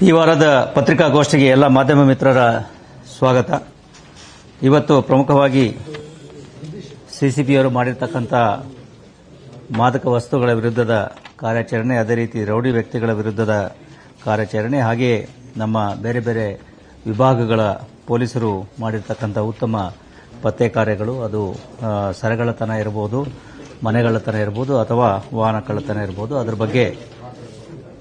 ಈ ವಾರದ ಪತ್ರಿಕಾಗೋಷ್ಠಿಗೆ ಎಲ್ಲ ಮಾಧ್ಯಮ ಮಿತ್ರರ ಸ್ವಾಗತ. ಇವತ್ತು ಪ್ರಮುಖವಾಗಿ ಸಿಸಿಬಿಯವರು ಮಾಡಿರ್ತಕ್ಕಂಥ ಮಾದಕ ವಸ್ತುಗಳ ವಿರುದ್ಧದ ಕಾರ್ಯಾಚರಣೆ, ಅದೇ ರೀತಿ ರೌಡಿ ವ್ಯಕ್ತಿಗಳ ವಿರುದ್ಧದ ಕಾರ್ಯಾಚರಣೆ, ಹಾಗೆಯೇ ನಮ್ಮ ಬೇರೆ ಬೇರೆ ವಿಭಾಗಗಳ ಪೊಲೀಸರು ಮಾಡಿರ್ತಕ್ಕಂಥ ಉತ್ತಮ ಪತ್ತೆ ಕಾರ್ಯಗಳು, ಅದು ಸರಗಳತನ ಇರಬಹುದು, ಮನೆಗಳತನ ಇರಬಹುದು ಅಥವಾ ವಾಹನ ಕಳ್ಳತನ ಇರಬಹುದು, ಅದರ ಬಗ್ಗೆ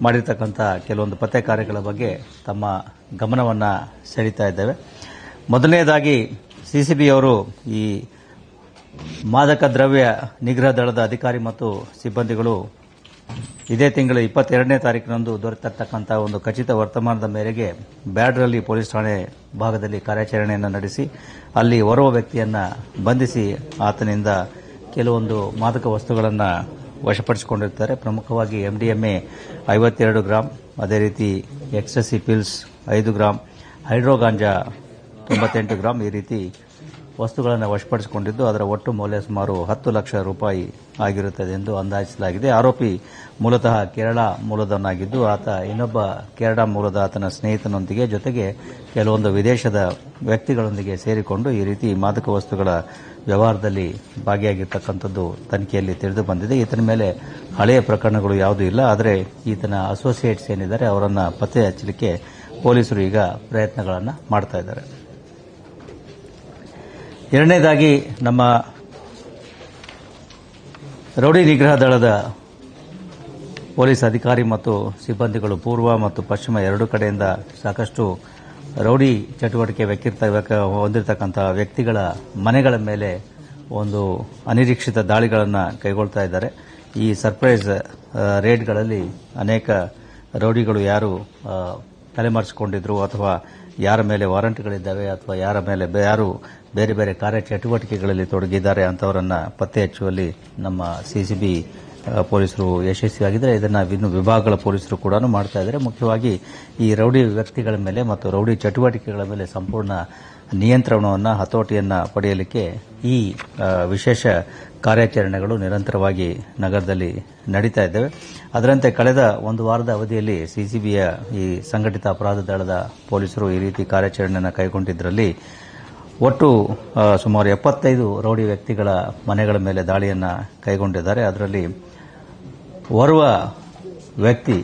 ಮಾಡಿರ್ತಕ್ಕಂಥ ಕೆಲವೊಂದು ಪತ್ತೆ ಕಾರ್ಯಗಳ ಬಗ್ಗೆ ತಮ್ಮ ಗಮನವನ್ನು ಸೆಳೀತಾ ಇದ್ದೇವೆ. ಮೊದಲನೇದಾಗಿ ಸಿಸಿಬಿಯವರು ಈ ಮಾದಕ ದ್ರವ್ಯ ನಿಗ್ರಹ ದಳದ ಅಧಿಕಾರಿ ಮತ್ತು ಸಿಬ್ಬಂದಿಗಳು ಇದೇ ತಿಂಗಳ 22ನೇ ತಾರೀಕಿನಂದು ದೊರೆತಿರ್ತಕ್ಕಂಥ ಒಂದು ಖಚಿತ ವರ್ತಮಾನದ ಮೇರೆಗೆ ಬ್ಯಾಡ್ರಳ್ಳಿ ಪೊಲೀಸ್ ಠಾಣೆ ಭಾಗದಲ್ಲಿ ಕಾರ್ಯಾಚರಣೆಯನ್ನು ನಡೆಸಿ ಅಲ್ಲಿ ಓರ್ವ ವ್ಯಕ್ತಿಯನ್ನು ಬಂಧಿಸಿ ಆತನಿಂದ ಕೆಲವೊಂದು ಮಾದಕ ವಸ್ತುಗಳನ್ನು ವಶಪಡಿಸಿಕೊಂಡಿರುತ್ತಾರೆ. ಪ್ರಮುಖವಾಗಿ MDMA 52 ಗ್ರಾಂ, ಅದೇ ರೀತಿ ಎಕ್ಸ್ಟಸಿ ಪಿಲ್ಸ್ 5 ಗ್ರಾಂ, ಹೈಡ್ರೋ ಗಾಂಜಾ 98 ಗ್ರಾಂ, ಈ ರೀತಿ ವಸ್ತುಗಳನ್ನು ವಶಪಡಿಸಿಕೊಂಡಿದ್ದು ಅದರ ಒಟ್ಟು ಮೌಲ್ಯ ಸುಮಾರು 10 ಲಕ್ಷ ರೂಪಾಯಿ ಆಗಿರುತ್ತದೆ ಎಂದು ಅಂದಾಜಿಸಲಾಗಿದೆ. ಆರೋಪಿ ಮೂಲತಃ ಕೇರಳ ಮೂಲದವನಾಗಿದ್ದು ಆತ ಇನ್ನೊಬ್ಬ ಕೇರಳ ಮೂಲದ ಆತನ ಸ್ನೇಹಿತನೊಂದಿಗೆ ಜೊತೆಗೆ ಕೆಲವೊಂದು ವಿದೇಶದ ವ್ಯಕ್ತಿಗಳೊಂದಿಗೆ ಸೇರಿಕೊಂಡು ಈ ರೀತಿ ಮಾದಕ ವಸ್ತುಗಳ ವ್ಯವಹಾರದಲ್ಲಿ ಭಾಗಿಯಾಗಿರ್ತಕ್ಕಂಥದ್ದು ತನಿಖೆಯಲ್ಲಿ ತಿಳಿದು ಬಂದಿದೆ. ಈತನ ಮೇಲೆ ಹಳೆಯ ಪ್ರಕರಣಗಳು ಯಾವುದೂ ಇಲ್ಲ, ಆದರೆ ಈತನ ಅಸೋಸಿಯೇಟ್ಸ್ ಏನಿದ್ದಾರೆ ಅವರನ್ನು ಪತ್ತೆ ಹಚ್ಚಲಿಕ್ಕೆ ಪೊಲೀಸರು ಈಗ ಪ್ರಯತ್ನಗಳನ್ನು ಮಾಡ್ತಾ ಇದ್ದಾರೆ. ಎರಡನೇದಾಗಿ ನಮ್ಮ ರೌಡಿ ನಿಗ್ರಹ ದಳದ ಪೊಲೀಸ್ ಅಧಿಕಾರಿ ಮತ್ತು ಸಿಬ್ಬಂದಿಗಳು ಪೂರ್ವ ಮತ್ತು ಪಶ್ಚಿಮ ಎರಡೂ ಕಡೆಯಿಂದ ಸಾಕಷ್ಟು ರೌಡಿ ಚಟುವಟಿಕೆ ಹೊಂದಿರತಕ್ಕಂಥ ವ್ಯಕ್ತಿಗಳ ಮನೆಗಳ ಮೇಲೆ ಒಂದು ಅನಿರೀಕ್ಷಿತ ದಾಳಿಗಳನ್ನು ಕೈಗೊಳ್ತಾ ಇದ್ದಾರೆ. ಈ ಸರ್ಪ್ರೈಸ್ ರೇಡ್ಗಳಲ್ಲಿ ಅನೇಕ ರೌಡಿಗಳು ಯಾರು ತಲೆಮರೆಸಿಕೊಂಡಿದ್ರು ಅಥವಾ ಯಾರ ಮೇಲೆ ವಾರಂಟ್ಗಳಿದ್ದಾವೆ ಅಥವಾ ಯಾರು ಬೇರೆ ಬೇರೆ ಕಾರ್ಯಚಟುವಟಿಕೆಗಳಲ್ಲಿ ತೊಡಗಿದ್ದಾರೆ ಅಂತವರನ್ನು ಪತ್ತೆ ಹಚ್ಚುವಲ್ಲಿ ನಮ್ಮ ಸಿಸಿಬಿ ಪೊಲೀಸರು ಯಶಸ್ವಿಯಾಗಿದ್ದಾರೆ. ಇದನ್ನು ಇನ್ನು ವಿಭಾಗಗಳ ಪೊಲೀಸರು ಕೂಡ ಮಾಡ್ತಾ ಇದ್ದಾರೆ. ಮುಖ್ಯವಾಗಿ ಈ ರೌಡಿ ವ್ಯಕ್ತಿಗಳ ಮೇಲೆ ಮತ್ತು ರೌಡಿ ಚಟುವಟಿಕೆಗಳ ಮೇಲೆ ಸಂಪೂರ್ಣ ನಿಯಂತ್ರಣವನ್ನು, ಹತೋಟಿಯನ್ನು ಪಡೆಯಲಿಕ್ಕೆ ಈ ವಿಶೇಷ ಕಾರ್ಯಾಚರಣೆಗಳು ನಿರಂತರವಾಗಿ ನಗರದಲ್ಲಿ ನಡೀತಾ ಇದ್ದಾವೆ. ಅದರಂತೆ ಕಳೆದ ಒಂದು ವಾರದ ಅವಧಿಯಲ್ಲಿ ಸಿಸಿಬಿಯ ಈ ಸಂಘಟಿತ ಅಪರಾಧ ದಳದ ಪೊಲೀಸರು ಈ ರೀತಿ ಕಾರ್ಯಾಚರಣೆಯನ್ನು ಕೈಗೊಂಡಿದ್ದರಲ್ಲಿ ಒಟ್ಟು ಸುಮಾರು 75 ರೌಡಿ ವ್ಯಕ್ತಿಗಳ ಮನೆಗಳ ಮೇಲೆ ದಾಳಿಯನ್ನು ಕೈಗೊಂಡಿದ್ದಾರೆ. ಅದರಲ್ಲಿ ಓರ್ವ ವ್ಯಕ್ತಿ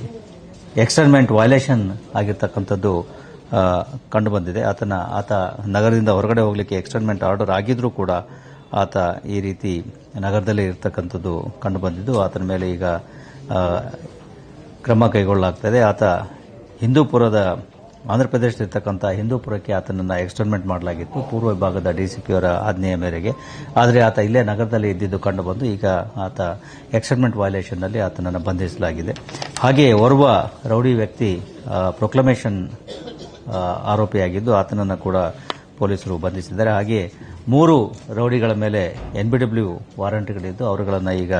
ಎಕ್ಸ್ಟರ್ನ್ಮೆಂಟ್ ವೈಲೇಷನ್ ಆಗಿರ್ತಕ್ಕಂಥದ್ದು ಕಂಡುಬಂದಿದೆ. ಆತ ನಗರದಿಂದ ಹೊರಗಡೆ ಹೋಗಲಿಕ್ಕೆ ಎಕ್ಸ್ಟರ್ನ್ಮೆಂಟ್ ಆರ್ಡರ್ ಆಗಿದ್ರೂ ಕೂಡ ಆತ ಈ ರೀತಿ ನಗರದಲ್ಲಿ ಇರತಕ್ಕಂಥದ್ದು ಕಂಡುಬಂದಿದ್ದು ಆತನ ಮೇಲೆ ಈಗ ಕ್ರಮ ಕೈಗೊಳ್ಳಲಾಗ್ತದೆ. ಆತ ಹಿಂದೂಪುರದ ಆಂಧ್ರಪ್ರದೇಶದಲ್ಲಿರ್ತಕ್ಕಂಥ ಹಿಂದೂಪುರಕ್ಕೆ ಆತನನ್ನು ಎಕ್ಸ್ಟರ್ನ್ಮೆಂಟ್ ಮಾಡಲಾಗಿತ್ತು ಪೂರ್ವ ವಿಭಾಗದ ಡಿಸಿಪಿಯವರ ಆಜ್ಞೆಯ ಮೇರೆಗೆ. ಆದರೆ ಆತ ಇಲ್ಲೇ ನಗರದಲ್ಲಿ ಇದ್ದಿದ್ದು ಕಂಡುಬಂದು ಈಗ ಆತ ಎಕ್ಸ್ಟರ್ನ್ಮೆಂಟ್ ವೈಲೇಷನ್ನಲ್ಲಿ ಆತನನ್ನು ಬಂಧಿಸಲಾಗಿದೆ. ಹಾಗೆಯೇ ಓರ್ವ ರೌಡಿ ವ್ಯಕ್ತಿ ಪ್ರೊಕ್ಲಮೇಷನ್ ಆರೋಪಿಯಾಗಿದ್ದು ಆತನನ್ನು ಕೂಡ ಪೊಲೀಸರು ಬಂಧಿಸಿದ್ದಾರೆ. ಹಾಗೆಯೇ 3 ರೌಡಿಗಳ ಮೇಲೆ NBW ವಾರಂಟ್ಗಳಿದ್ದು ಅವರುಗಳನ್ನು ಈಗ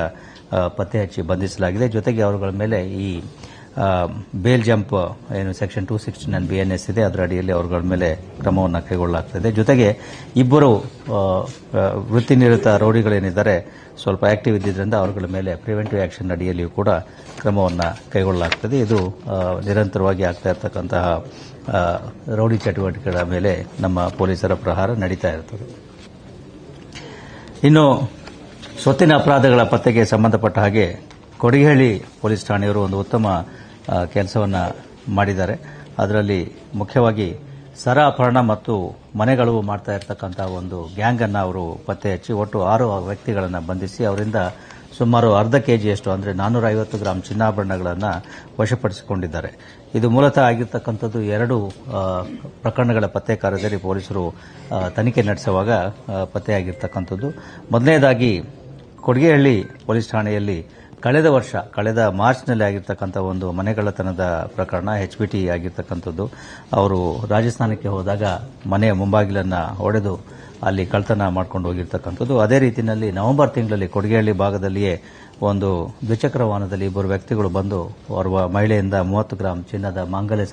ಪತ್ತೆ ಹಚ್ಚಿ ಬಂಧಿಸಲಾಗಿದೆ. ಜೊತೆಗೆ ಅವರುಗಳ ಮೇಲೆ ಈ ಬೇಲ್ ಜಂಪ್ ಏನು ಸೆಕ್ಷನ್ 269 BNS ಇದೆ, ಅದರ ಅಡಿಯಲ್ಲಿ ಅವರುಗಳ ಮೇಲೆ ಕ್ರಮವನ್ನು ಕೈಗೊಳ್ಳಲಾಗ್ತದೆ. ಜೊತೆಗೆ ಇಬ್ಬರು ವೃತ್ತಿನಿರತ ರೌಡಿಗಳೇನಿದ್ದಾರೆ ಸ್ವಲ್ಪ ಆಕ್ಟಿವ್ ಇದ್ದಿದ್ದರಿಂದ ಅವರುಗಳ ಮೇಲೆ ಪ್ರಿವೆಂಟಿವ್ ಆಕ್ಷನ್ ಅಡಿಯಲ್ಲಿಯೂ ಕೂಡ ಕ್ರಮವನ್ನು ಕೈಗೊಳ್ಳಲಾಗ್ತದೆ. ಇದು ನಿರಂತರವಾಗಿ ಆಗ್ತಾ ಇರತಕ್ಕಂತಹ ರೌಡಿ ಚಟುವಟಿಕೆಗಳ ಮೇಲೆ ನಮ್ಮ ಪೊಲೀಸರ ಪ್ರಹಾರ ನಡೀತಾ ಇರ್ತದೆ. ಇನ್ನು ಸ್ವತ್ತಿನ ಅಪರಾಧಗಳ ಪತ್ತೆಗೆ ಸಂಬಂಧಪಟ್ಟ ಹಾಗೆ ಕೊಡಿಗೇಹಳ್ಳಿ ಪೊಲೀಸ್ ಠಾಣೆಯವರು ಒಂದು ಉತ್ತಮ ಕೆಲಸವನ್ನು ಮಾಡಿದ್ದಾರೆ. ಅದರಲ್ಲಿ ಮುಖ್ಯವಾಗಿ ಸರ ಅಪಹರಣ ಮತ್ತು ಮನೆಗಳು ಮಾಡ್ತಾ ಇರತಕ್ಕಂಥ ಒಂದು ಗ್ಯಾಂಗ್ ಅನ್ನು ಅವರು ಪತ್ತೆ ಹಚ್ಚಿ ಒಟ್ಟು 6 ವ್ಯಕ್ತಿಗಳನ್ನು ಬಂಧಿಸಿ ಅವರಿಂದ ಸುಮಾರು ಅರ್ಧ ಕೆಜಿಯಷ್ಟು ಅಂದರೆ 450 ಗ್ರಾಂ ಚಿನ್ನಾಭರಣಗಳನ್ನು ವಶಪಡಿಸಿಕೊಂಡಿದ್ದಾರೆ. ಇದು ಮೂಲತಃ ಆಗಿರ್ತಕ್ಕಂಥದ್ದು 2 ಪ್ರಕರಣಗಳ ಪತ್ತೆ ಕಾರ್ಯದಲ್ಲಿ ಪೊಲೀಸರು ತನಿಖೆ ನಡೆಸುವಾಗ ಪತ್ತೆಯಾಗಿರ್ತಕ್ಕಂಥದ್ದು. ಮೊದಲನೇದಾಗಿ ಕೊಡಿಗೇಹಳ್ಳಿ ಪೊಲೀಸ್ ಠಾಣೆಯಲ್ಲಿ ಕಳೆದ ಮಾರ್ಚ್ನಲ್ಲಿ ಆಗಿರ್ತಕ್ಕಂಥ ಒಂದು ಮನೆಗಳ್ಳತನದ ಪ್ರಕರಣ HBT ಆಗಿರ್ತಕ್ಕಂಥದ್ದು. ಅವರು ರಾಜಸ್ಥಾನಕ್ಕೆ ಹೋದಾಗ ಮನೆಯ ಮುಂಬಾಗಿಲನ್ನು ಒಡೆದು ಅಲ್ಲಿ ಕಳ್ಳತನ ಮಾಡ್ಕೊಂಡು ಹೋಗಿರ್ತಕ್ಕಂಥದ್ದು. ಅದೇ ರೀತಿಯಲ್ಲಿ ನವೆಂಬರ್ ತಿಂಗಳಲ್ಲಿ ಕೊಡಿಗೇಹಳ್ಳಿ ಭಾಗದಲ್ಲಿಯೇ ಒಂದು ದ್ವಿಚಕ್ರ ವಾಹನದಲ್ಲಿ ಇಬ್ಬರು ವ್ಯಕ್ತಿಗಳು ಬಂದು ಓರ್ವ ಮಹಿಳೆಯಿಂದ 30 ಗ್ರಾಂ ಚಿನ್ನದ ಮಾಂಗಲ್ಯ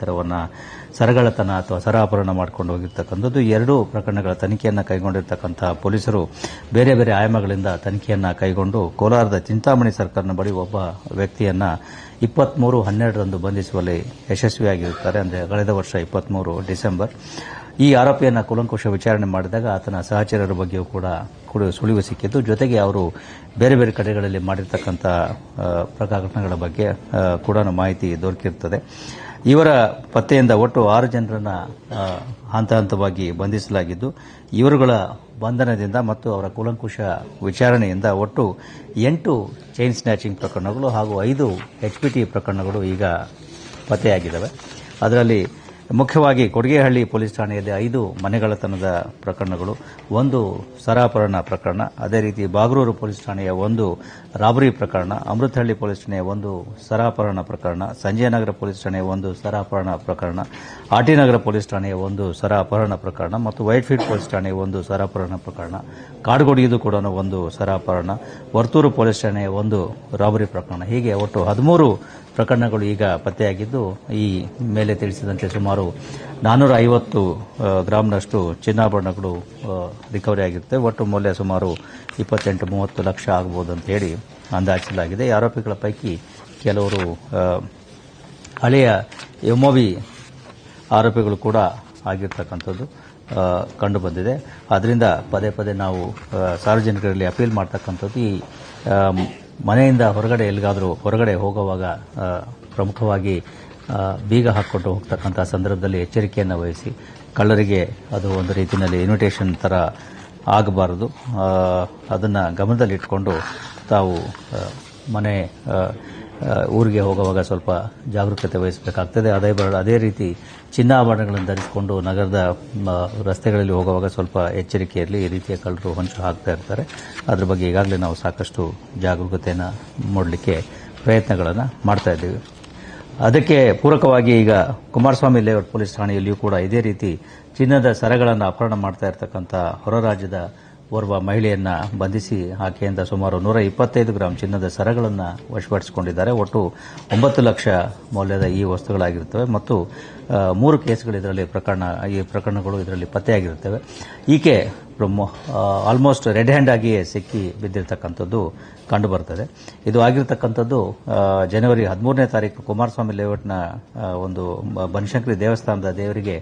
ಸರಗಳತನ ಅಥವಾ ಸರಾಪಹರಣ ಮಾಡಿಕೊಂಡು ಹೋಗಿರ್ತಕ್ಕಂಥದ್ದು. ಎರಡೂ ಪ್ರಕರಣಗಳ ತನಿಖೆಯನ್ನು ಕೈಗೊಂಡಿರ್ತಕ್ಕಂಥ ಪೊಲೀಸರು ಬೇರೆ ಬೇರೆ ಆಯಾಮಗಳಿಂದ ತನಿಖೆಯನ್ನು ಕೈಗೊಂಡು ಕೋಲಾರದ ಚಿಂತಾಮಣಿ ಸರ್ಕಲ್ನ ಬಳಿ ಒಬ್ಬ ವ್ಯಕ್ತಿಯನ್ನ 23/12ರಂದು ಬಂಧಿಸುವಲ್ಲಿ ಯಶಸ್ವಿಯಾಗಿರುತ್ತಾರೆ. ಅಂದರೆ ಕಳೆದ ವರ್ಷ 23 ಡಿಸೆಂಬರ್. ಈ ಆರೋಪಿಯನ್ನು ಕೂಲಂಕುಷ ವಿಚಾರಣೆ ಮಾಡಿದಾಗ ಆತನ ಸಹಚರರ ಬಗ್ಗೆಯೂ ಕೂಡ ಸುಳಿವು ಸಿಕ್ಕಿದ್ದು, ಜೊತೆಗೆ ಅವರು ಬೇರೆ ಬೇರೆ ಕಡೆಗಳಲ್ಲಿ ಮಾಡಿರ್ತಕ್ಕಂಥ ಪ್ರಕರಣಗಳ ಬಗ್ಗೆ ಕೂಡ ಮಾಹಿತಿ ದೊರಕಿರುತ್ತದೆ. ಇವರ ಪತ್ತೆಯಿಂದ ಒಟ್ಟು 6 ಜನರನ್ನ ಹಂತ ಹಂತವಾಗಿ ಬಂಧಿಸಲಾಗಿದ್ದು, ಇವರುಗಳ ಬಂಧನದಿಂದ ಮತ್ತು ಅವರ ಕೂಲಂಕುಷ ವಿಚಾರಣೆಯಿಂದ ಒಟ್ಟು 8 ಚೈನ್ ಸ್ನ್ಯಾಚಿಂಗ್ ಪ್ರಕರಣಗಳು ಹಾಗೂ 5 HPT ಪ್ರಕರಣಗಳು ಈಗ ಪತ್ತೆಯಾಗಿದ್ದಾವೆ. ಅದರಲ್ಲಿ ಮುಖ್ಯವಾಗಿ ಕೊಡಿಗೇಹಳ್ಳಿ ಪೊಲೀಸ್ ಠಾಣೆಯಲ್ಲಿ 5 ಮನೆಗಳ್ಳತನದ ಪ್ರಕರಣಗಳು, 1 ಸರಾಪಹರಣ ಪ್ರಕರಣ, ಅದೇ ರೀತಿ ಬಾಗರೂರು ಪೊಲೀಸ್ ಠಾಣೆಯ 1 ರಾಬರಿ ಪ್ರಕರಣ, ಅಮೃತಹಳ್ಳಿ ಪೊಲೀಸ್ ಠಾಣೆಯ 1 ಸರಾಪಹರಣ ಪ್ರಕರಣ, ಸಂಜಯನಗರ ಪೊಲೀಸ್ ಠಾಣೆಯ 1 ಸರಾಪಹರಣ ಪ್ರಕರಣ, ಆಟಿನಗರ ಪೊಲೀಸ್ ಠಾಣೆಯ 1 ಸರಾಪಹರಣ ಪ್ರಕರಣ ಮತ್ತು ವೈಟ್ಫೀಲ್ಡ್ ಪೊಲೀಸ್ ಠಾಣೆಯ 1 ಸರಾಪಹರಣ ಪ್ರಕರಣ, ಕಾಡುಗೋಡಿಯದು ಕೂಡ 1 ಸರಾಪಹರಣ, ವರ್ತೂರು ಪೊಲೀಸ್ ಠಾಣೆಯ 1 ರಾಬರಿ ಪ್ರಕರಣ. ಹೀಗೆ ಒಟ್ಟು 13 ಪ್ರಕರಣಗಳು ಈಗ ಪತ್ತೆಯಾಗಿದ್ದು, ಈ ಮೇಲೆ ತಿಳಿಸಿದಂತೆ ಸುಮಾರು 450 ಗ್ರಾಂನಷ್ಟು ಚಿನ್ನಾಭರಣಗಳು ರಿಕವರಿ ಆಗಿರುತ್ತೆ. ಒಟ್ಟು ಮೌಲ್ಯ ಸುಮಾರು 28-30 ಲಕ್ಷ ಆಗಬಹುದು ಅಂತ ಹೇಳಿ ಅಂದಾಜಿಸಲಾಗಿದೆ. ಈ ಆರೋಪಿಗಳ ಪೈಕಿ ಕೆಲವರು ಹಳೆಯ MOV ಆರೋಪಿಗಳು ಕೂಡ ಆಗಿರ್ತಕ್ಕಂಥದ್ದು ಕಂಡುಬಂದಿದೆ. ಆದ್ದರಿಂದ ಪದೇ ಪದೇ ನಾವು ಸಾರ್ವಜನಿಕರಲ್ಲಿ ಅಪೀಲ್ ಮಾಡ್ತಕ್ಕಂಥದ್ದು, ಈ ಮನೆಯಿಂದ ಹೊರಗಡೆ ಎಲ್ಲಿಗಾದರೂ ಹೊರಗಡೆ ಹೋಗುವಾಗ ಪ್ರಮುಖವಾಗಿ ಬೀಗ ಹಾಕ್ಕೊಂಡು ಹೋಗ್ತಕ್ಕಂಥ ಸಂದರ್ಭದಲ್ಲಿ ಎಚ್ಚರಿಕೆಯನ್ನು ವಹಿಸಿ. ಕಳ್ಳರಿಗೆ ಅದು ಒಂದು ರೀತಿಯಲ್ಲಿ ಇನ್ವಿಟೇಷನ್ ಥರ ಆಗಬಾರದು. ಅದನ್ನು ಗಮನದಲ್ಲಿಟ್ಕೊಂಡು ತಾವು ಮನೆ ಊರಿಗೆ ಹೋಗುವಾಗ ಸ್ವಲ್ಪ ಜಾಗರೂಕತೆ ವಹಿಸಬೇಕಾಗ್ತದೆ. ಅದೇ ರೀತಿ ಚಿನ್ನಾಭರಣಗಳನ್ನು ಧರಿಸಿಕೊಂಡು ನಗರದ ರಸ್ತೆಗಳಲ್ಲಿ ಹೋಗುವಾಗ ಸ್ವಲ್ಪ ಎಚ್ಚರಿಕೆ ಇರಲಿ. ಈ ರೀತಿಯ ಕಳ್ಳರು ಹೊಂಚು ಹಾಕ್ತಾ ಇರ್ತಾರೆ. ಅದ್ರ ಬಗ್ಗೆ ಈಗಾಗಲೇ ನಾವು ಸಾಕಷ್ಟು ಜಾಗರೂಕತೆಯನ್ನು ಮೂಡಲಿಕ್ಕೆ ಪ್ರಯತ್ನಗಳನ್ನು ಮಾಡ್ತಾ ಇದ್ದೀವಿ. ಅದಕ್ಕೆ ಪೂರಕವಾಗಿ ಈಗ ಕುಮಾರಸ್ವಾಮಿ ಲೇಔಟ್ ಪೊಲೀಸ್ ಠಾಣೆಯಲ್ಲಿಯೂ ಕೂಡ ಇದೇ ರೀತಿ ಚಿನ್ನದ ಸರಗಳನ್ನು ಅಪಹರಣ ಮಾಡ್ತಾ ಇರತಕ್ಕಂಥ ಹೊರ ರಾಜ್ಯದ ಓರ್ವ ಮಹಿಳೆಯನ್ನ ಬಂಧಿಸಿ ಆಕೆಯಿಂದ ಸುಮಾರು 125 ಗ್ರಾಂ ಚಿನ್ನದ ಸರಗಳನ್ನು ವಶಪಡಿಸಿಕೊಂಡಿದ್ದಾರೆ. ಒಟ್ಟು 9 ಲಕ್ಷ ಮೌಲ್ಯದ ಈ ವಸ್ತುಗಳಾಗಿರುತ್ತವೆ ಮತ್ತು 3 ಕೇಸ್ಗಳು ಈ ಪ್ರಕರಣಗಳು ಇದರಲ್ಲಿ ಪತ್ತೆಯಾಗಿರುತ್ತವೆ. ಈಕೆ ಆಲ್ಮೋಸ್ಟ್ ರೆಡ್ ಹ್ಯಾಂಡ್ ಆಗಿಯೇ ಸಿಕ್ಕಿ ಬಿದ್ದಿರತಕ್ಕಂಥದ್ದು ಕಂಡುಬರುತ್ತದೆ. ಇದು ಆಗಿರತಕ್ಕಂಥದ್ದು ಜನವರಿ 13ನೇ ತಾರೀಕು ಕುಮಾರಸ್ವಾಮಿ ಲೇಔಟ್ನ ಒಂದು ಬನಶಂಕರಿ ದೇವಸ್ಥಾನದ ದೇವರಿಗೆ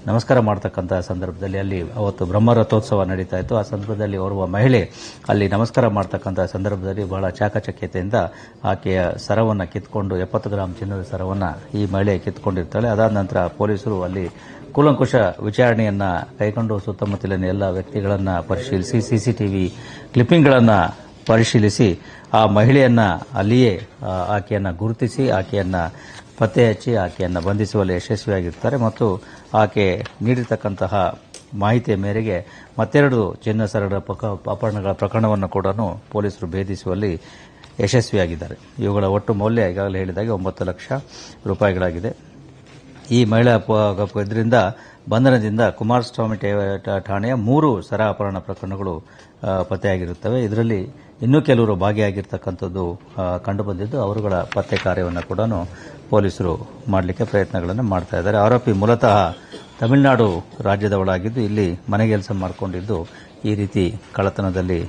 ನಮಸ್ಕಾರ ಮಾಡತಕ್ಕಂಥ ಸಂದರ್ಭದಲ್ಲಿ ಅಲ್ಲಿ ಅವತ್ತು ಬ್ರಹ್ಮರಥೋತ್ಸವ ನಡೀತಾ ಇತ್ತು. ಆ ಸಂದರ್ಭದಲ್ಲಿ ಓರ್ವ ಮಹಿಳೆ ಅಲ್ಲಿ ನಮಸ್ಕಾರ ಮಾಡತಕ್ಕಂಥ ಸಂದರ್ಭದಲ್ಲಿ ಬಹಳ ಚಾಕಚಕ್ಯತೆಯಿಂದ ಆಕೆಯ ಸರವನ್ನು ಕಿತ್ಕೊಂಡು 70 ಗ್ರಾಂ ಚಿನ್ನದ ಸರವನ್ನು ಈ ಮಹಿಳೆ ಕಿತ್ಕೊಂಡಿರ್ತಾಳೆ. ಅದಾದ ನಂತರ ಪೊಲೀಸರು ಅಲ್ಲಿ ಕೂಲಂಕುಷ ವಿಚಾರಣೆಯನ್ನ ಕೈಗೊಂಡು ಸುತ್ತಮುತ್ತಲಿನ ಎಲ್ಲ ವ್ಯಕ್ತಿಗಳನ್ನು ಪರಿಶೀಲಿಸಿ ಸಿಸಿಟಿವಿ ಕ್ಲಿಪ್ಪಿಂಗ್ಗಳನ್ನು ಪರಿಶೀಲಿಸಿ ಆ ಮಹಿಳೆಯನ್ನ ಅಲ್ಲಿಯೇ ಆಕೆಯನ್ನು ಗುರುತಿಸಿ ಆಕೆಯನ್ನು ಪತ್ತೆ ಹಚ್ಚಿ ಆಕೆಯನ್ನು ಬಂಧಿಸುವಲ್ಲಿ ಯಶಸ್ವಿಯಾಗಿರ್ತಾರೆ ಮತ್ತು ಆಕೆ ನೀಡಿರ್ತಕ್ಕಂತಹ ಮಾಹಿತಿಯ ಮೇರೆಗೆ ಮತ್ತೆರಡು ಚಿನ್ನ ಸರಗಳ ಅಪಹರಣಗಳ ಪ್ರಕರಣವನ್ನು ಕೂಡ ಪೊಲೀಸರು ಭೇದಿಸುವಲ್ಲಿ ಯಶಸ್ವಿಯಾಗಿದ್ದಾರೆ. ಇವುಗಳ ಒಟ್ಟು ಮೌಲ್ಯ ಈಗಾಗಲೇ ಹೇಳಿದಾಗೆ 9 ಲಕ್ಷ ರೂಪಾಯಿಗಳಾಗಿದೆ. ಈ ಮಹಿಳಾ ಇದರಿಂದ ಬಂಧನದಿಂದ ಕುಮಾರಸ್ವಾಮಿ ಠಾಣೆಯ 3 ಸರ ಅಪಹರಣ ಪ್ರಕರಣಗಳು ಪತ್ತೆಯಾಗಿರುತ್ತವೆ. ಇದರಲ್ಲಿ ಇನ್ನೂ ಕೆಲವರು ಭಾಗಿಯಾಗಿರ್ತಕ್ಕಂಥದ್ದು ಕಂಡುಬಂದಿದ್ದು ಅವರುಗಳ ಪತ್ತೆ ಕಾರ್ಯವನ್ನು ಕೂಡ ಪೊಲೀಸರು ಮಾಡಲಿಕ್ಕೆ ಪ್ರಯತ್ನಗಳನ್ನು ಮಾಡ್ತಾ ಇದ್ದಾರೆ. ಆರೋಪಿ ಮೂಲತಃ ತಮಿಳುನಾಡು ರಾಜ್ಯದವಳಾಗಿದ್ದು ಇಲ್ಲಿ ಮನೆಗೆಲಸ ಮಾಡಿಕೊಂಡಿದ್ದು ಈ ರೀತಿ ಕಳ್ಳತನದಲ್ಲಿ